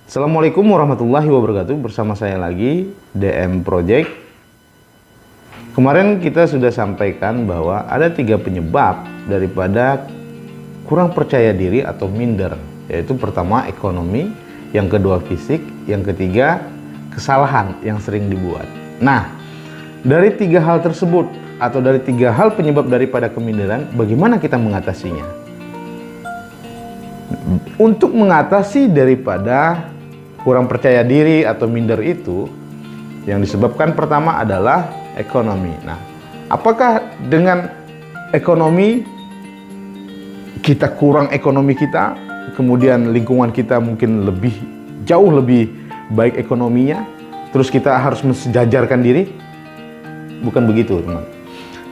Assalamualaikum warahmatullahi wabarakatuh. Bersama saya lagi DM Project. Kemarin kita sudah sampaikan bahwa ada 3 penyebab daripada kurang percaya diri atau minder, yaitu pertama ekonomi, yang kedua fisik, yang ketiga kesalahan yang sering dibuat. Nah, dari 3 hal tersebut atau dari 3 hal penyebab daripada keminderan, bagaimana kita mengatasinya? Untuk mengatasi daripada kurang percaya diri atau minder itu, yang disebabkan pertama adalah ekonomi. Nah, apakah dengan ekonomi kita kurang ekonomi kita, kemudian lingkungan kita mungkin jauh lebih baik ekonominya, terus kita harus mensejajarkan diri? Bukan begitu, teman.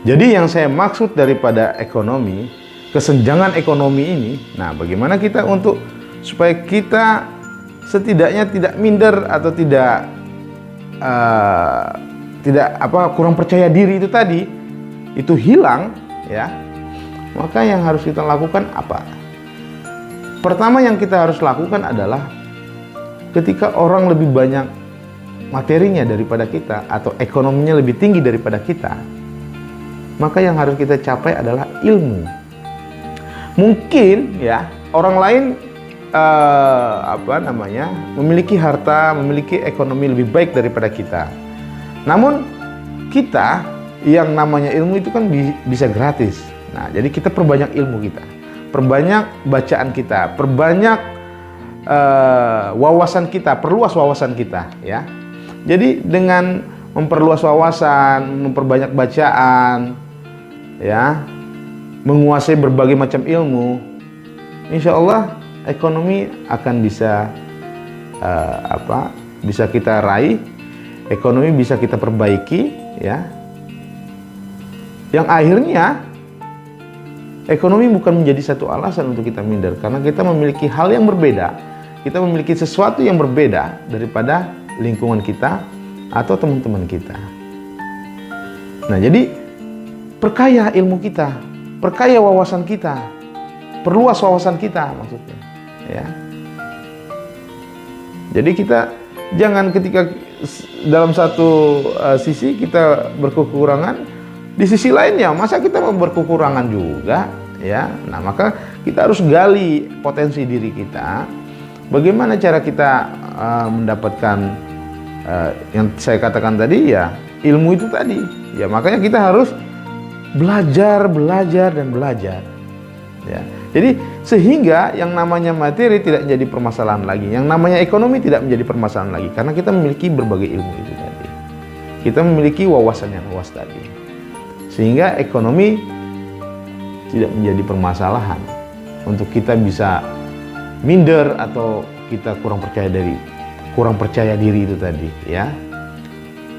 Jadi yang saya maksud daripada ekonomi, kesenjangan ekonomi ini, nah bagaimana kita untuk supaya kita setidaknya tidak minder atau tidak kurang percaya diri itu tadi, itu hilang ya. Maka yang harus kita lakukan apa? Pertama yang kita harus lakukan adalah ketika orang lebih banyak materinya daripada kita atau ekonominya lebih tinggi daripada kita, maka yang harus kita capai adalah ilmu. Mungkin ya orang lain memiliki harta, memiliki ekonomi lebih baik daripada kita. Namun kita yang namanya ilmu itu kan bisa gratis. Nah, jadi kita perbanyak ilmu kita, perbanyak bacaan kita, perbanyak wawasan kita, perluas wawasan kita ya. Jadi dengan memperluas wawasan, memperbanyak bacaan ya, menguasai berbagai macam ilmu, insya Allah ekonomi akan bisa bisa kita raih, ekonomi bisa kita perbaiki ya. Yang akhirnya ekonomi bukan menjadi satu alasan untuk kita minder, karena kita memiliki hal yang berbeda, kita memiliki sesuatu yang berbeda daripada lingkungan kita atau teman-teman kita. Nah, jadi perkaya ilmu kita, perkaya wawasan kita, perluas wawasan kita maksudnya ya. Jadi kita jangan ketika dalam satu sisi kita berkekurangan, di sisi lainnya masa kita mau berkekurangan juga ya. Nah, maka kita harus gali potensi diri kita. Bagaimana cara kita mendapatkan yang saya katakan tadi ya, ilmu itu tadi ya. Makanya kita harus belajar ya. Jadi sehingga yang namanya materi tidak menjadi permasalahan lagi, yang namanya ekonomi tidak menjadi permasalahan lagi, karena kita memiliki berbagai ilmu itu tadi. Kita memiliki wawasan yang luas tadi, sehingga ekonomi tidak menjadi permasalahan untuk kita bisa minder atau kita kurang percaya diri itu tadi ya.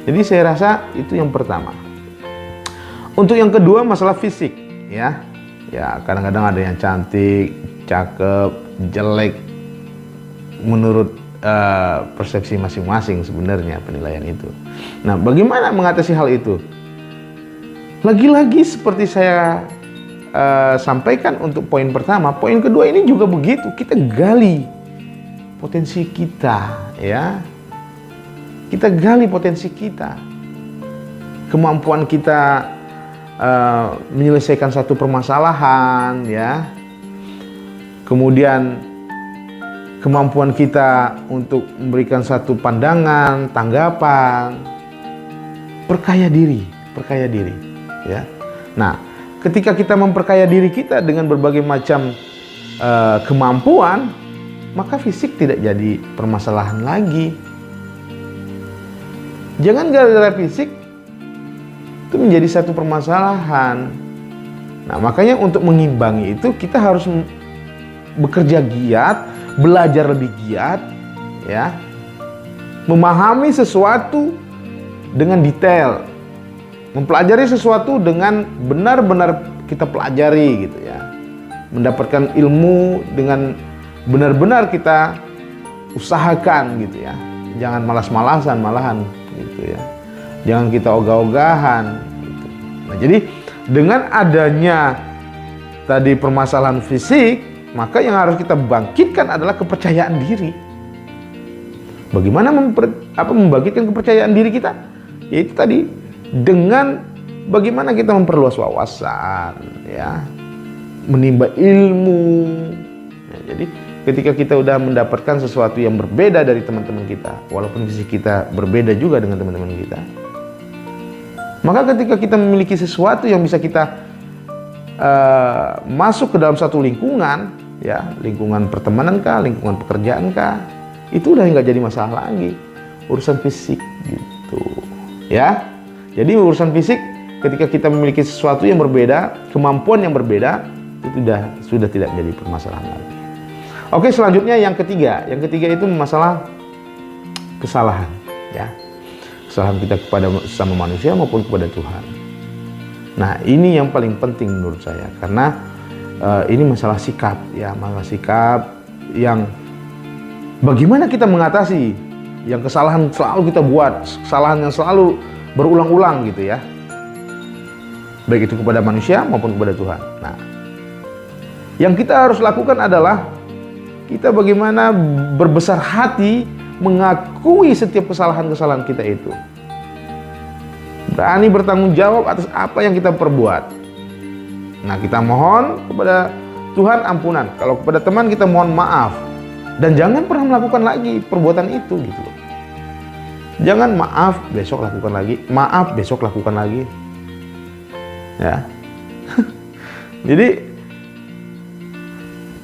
Jadi saya rasa itu yang pertama. Untuk yang kedua, masalah fisik ya. Ya, kadang-kadang ada yang cantik, cakep, jelek, menurut persepsi masing-masing sebenarnya penilaian itu. Nah, bagaimana mengatasi hal itu? Lagi-lagi seperti saya sampaikan untuk poin pertama, poin kedua ini juga begitu. Kita gali potensi kita ya. Kita gali potensi kita, kemampuan kita menyelesaikan satu permasalahan ya, kemudian kemampuan kita untuk memberikan satu pandangan, tanggapan, perkaya diri ya. Nah, ketika kita memperkaya diri kita dengan berbagai macam kemampuan, maka fisik tidak jadi permasalahan lagi. Jangan gara-gara fisik itu menjadi satu permasalahan. Nah, makanya untuk mengimbangi itu kita harus bekerja giat, belajar lebih giat ya. Memahami sesuatu dengan detail, mempelajari sesuatu dengan benar-benar kita pelajari gitu ya. Mendapatkan ilmu dengan benar-benar kita usahakan gitu ya. Jangan malas-malasan malahan gitu ya. Jangan kita ogah-ogahan gitu. Nah, jadi dengan adanya tadi permasalahan fisik, maka yang harus kita bangkitkan adalah kepercayaan diri. Bagaimana membangkitkan kepercayaan diri kita? Yaitu tadi dengan bagaimana kita memperluas wawasan, ya, menimba ilmu. Ya, jadi ketika kita udah mendapatkan sesuatu yang berbeda dari teman-teman kita, walaupun fisik kita berbeda juga dengan teman-teman kita, maka ketika kita memiliki sesuatu yang bisa kita masuk ke dalam satu lingkungan, ya, lingkungan pertemanan kah, lingkungan pekerjaan kah, itu udah nggak jadi masalah lagi. Urusan fisik gitu, ya. Jadi urusan fisik, ketika kita memiliki sesuatu yang berbeda, kemampuan yang berbeda, itu sudah tidak menjadi permasalahan lagi. Oke, selanjutnya yang ketiga. Yang ketiga itu masalah kesalahan, ya. Kesalahan kita kepada sesama manusia maupun kepada Tuhan. Nah, ini yang paling penting menurut saya, karena ini masalah sikap, ya, masalah sikap yang bagaimana kita mengatasi yang kesalahan selalu kita buat, kesalahan yang selalu berulang-ulang gitu, ya. Baik itu kepada manusia maupun kepada Tuhan. Nah, yang kita harus lakukan adalah kita bagaimana berbesar hati mengakui setiap kesalahan-kesalahan kita itu. Berani bertanggung jawab atas apa yang kita perbuat. Nah, kita mohon kepada Tuhan ampunan. Kalau kepada teman kita mohon maaf. Dan jangan pernah melakukan lagi perbuatan itu gitu loh. Jangan maaf besok lakukan lagi, maaf besok lakukan lagi. Ya. Jadi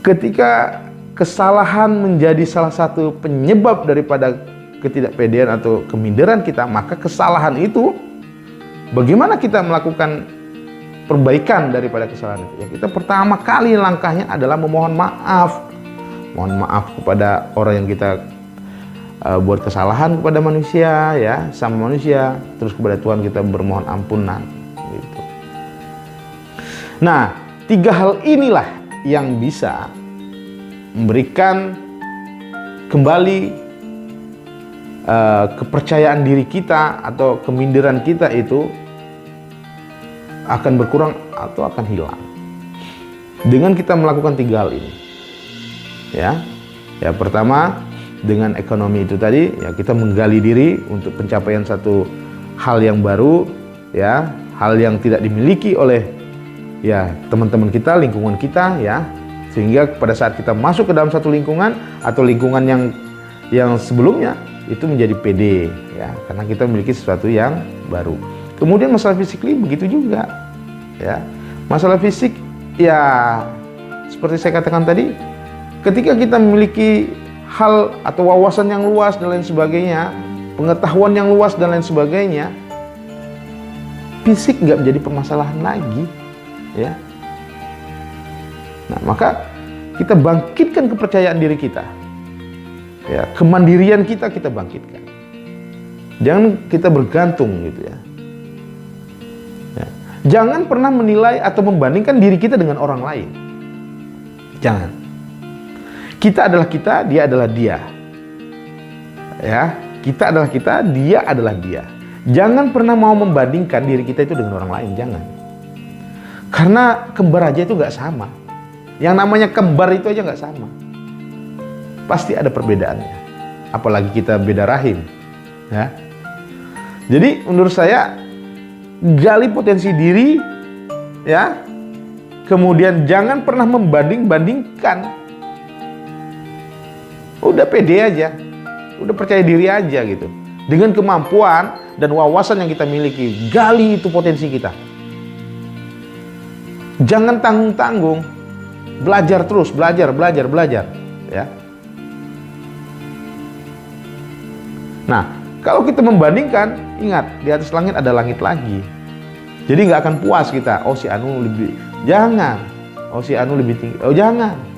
ketika kesalahan menjadi salah satu penyebab daripada ketidakpedean atau keminderan kita, maka kesalahan itu bagaimana kita melakukan perbaikan daripada kesalahan itu? Ya, kita pertama kali langkahnya adalah memohon maaf. Mohon maaf kepada orang yang kita buat kesalahan kepada manusia, ya, sama manusia, terus kepada Tuhan kita bermohon ampunan gitu. Nah, 3 hal inilah yang bisa memberikan kembali kepercayaan diri kita atau keminderan kita itu akan berkurang atau akan hilang dengan kita melakukan 3 hal ini, ya. Ya, pertama dengan ekonomi itu tadi, ya, kita menggali diri untuk pencapaian satu hal yang baru, ya, hal yang tidak dimiliki oleh, ya, teman-teman kita, lingkungan kita, ya. Sehingga pada saat kita masuk ke dalam satu lingkungan atau lingkungan yang sebelumnya itu menjadi pede, ya, karena kita memiliki sesuatu yang baru. Kemudian masalah fisik begitu juga, ya. Masalah fisik, ya, seperti saya katakan tadi, ketika kita memiliki hal atau wawasan yang luas dan lain sebagainya, pengetahuan yang luas dan lain sebagainya, fisik nggak menjadi permasalahan lagi, ya. Nah, maka kita bangkitkan kepercayaan diri kita, ya, kemandirian kita bangkitkan. Jangan kita bergantung gitu, ya. Ya. Jangan pernah menilai atau membandingkan diri kita dengan orang lain. Jangan. Kita adalah kita, dia adalah dia. Ya, kita adalah kita, dia adalah dia. Jangan pernah mau membandingkan diri kita itu dengan orang lain, jangan. Karena kembar aja itu nggak sama. Yang namanya kembar itu aja nggak sama. Pasti ada perbedaannya. Apalagi kita beda rahim, ya. Jadi menurut saya gali potensi diri, ya. Kemudian jangan pernah membanding-bandingkan. Udah pede aja, udah percaya diri aja gitu. Dengan kemampuan dan wawasan yang kita miliki, gali itu potensi kita. Jangan tanggung-tanggung, belajar terus, belajar, ya. Nah, kalau kita membandingkan, ingat, di atas langit ada langit lagi. Jadi nggak akan puas kita. Oh, si Anu lebih, jangan. Oh, si Anu lebih tinggi. Oh, jangan.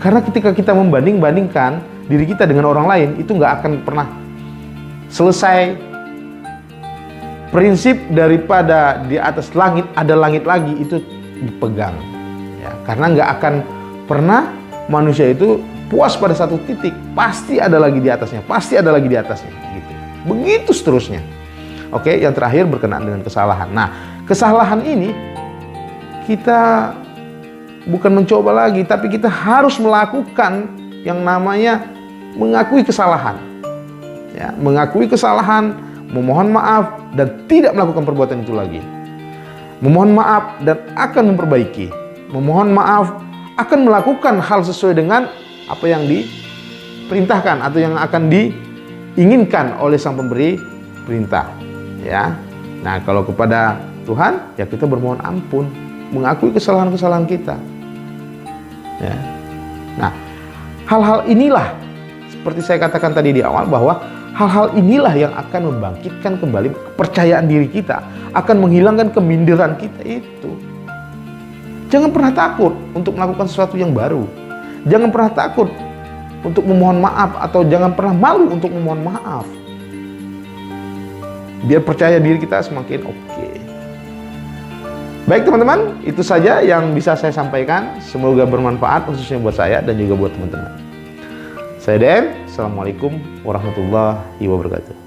Karena ketika kita membanding-bandingkan diri kita dengan orang lain, itu nggak akan pernah selesai. Prinsip daripada di atas langit ada langit lagi itu dipegang, ya. Karena nggak akan pernah manusia itu puas pada satu titik, pasti ada lagi di atasnya, pasti ada lagi di atasnya, gitu. Begitu seterusnya. Oke, yang terakhir berkenaan dengan kesalahan. Nah, kesalahan ini kita bukan mencoba lagi, tapi kita harus melakukan yang namanya mengakui kesalahan. Ya, mengakui kesalahan, memohon maaf dan tidak melakukan perbuatan itu lagi. Memohon maaf dan akan memperbaiki. Memohon maaf akan melakukan hal sesuai dengan apa yang diperintahkan atau yang akan diinginkan oleh sang pemberi perintah. Ya. Nah, kalau kepada Tuhan, ya kita bermohon ampun, mengakui kesalahan-kesalahan kita. Ya. Nah, hal-hal inilah seperti saya katakan tadi di awal bahwa hal-hal inilah yang akan membangkitkan kembali kepercayaan diri kita, akan menghilangkan keminderan kita itu. Jangan pernah takut untuk melakukan sesuatu yang baru. Jangan pernah takut untuk memohon maaf atau jangan pernah malu untuk memohon maaf. Biar percaya diri kita semakin oke. Baik teman-teman, itu saja yang bisa saya sampaikan. Semoga bermanfaat khususnya buat saya dan juga buat teman-teman. Saya Den, Assalamualaikum warahmatullahi wabarakatuh.